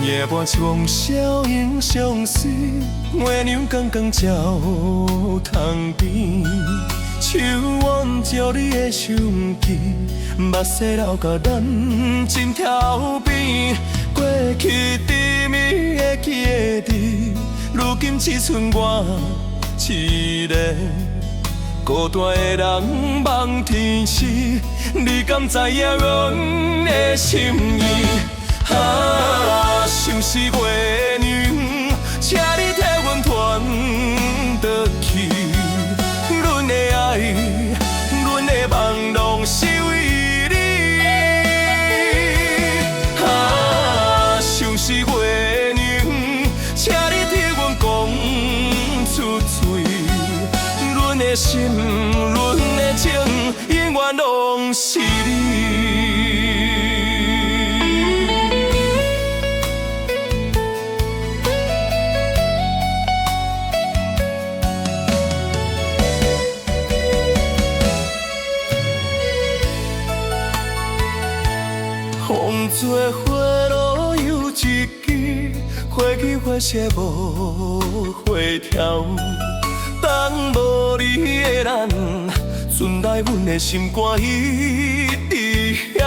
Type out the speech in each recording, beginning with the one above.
夜半从小影相随，月娘刚刚照窗边，手挽着你的相机，目屎流到咱枕头边。过去甜蜜会记得你，如今只剩我一个孤单的人望天时，你敢知影阮的心意？想是月娘，请你替阮传倒去。阮的爱，阮的梦，拢是为你。想是月娘，请你替阮讲出嘴。阮的心，阮的情，永远拢是你。风做花路有一支，花去花谢无花条。当无你的咱，存来阮的心肝一直晓。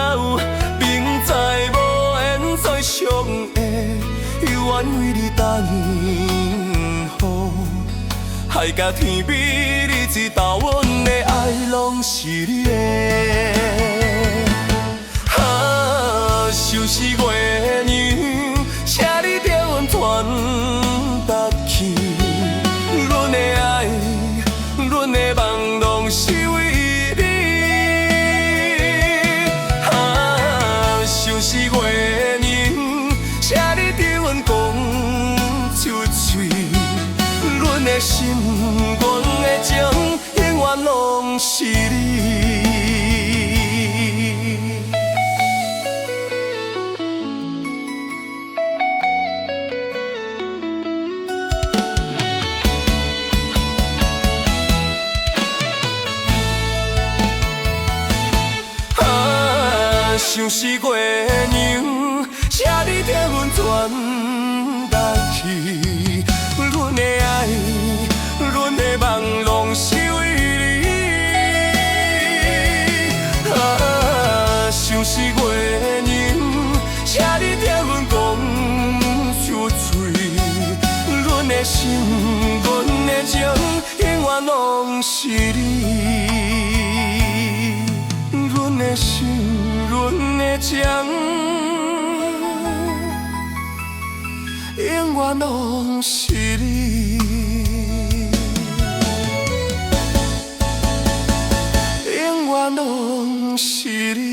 明知无缘再相会，犹原为你等候。海甲天比，你知道阮的爱拢是你的。就是月娘，请你替阮传达去。阮的爱，阮的梦，拢是为你。就是月娘，请你替阮讲出嘴。阮的心，阮的情，永远拢是你。像是月娘，请你替阮传达去。阮的爱，阮的梦，拢是为你。像是月娘，请你替阮讲出嘴。阮的心，阮的情，永远拢是你。阮的心。阮的情，永远拢是你，永远拢是你。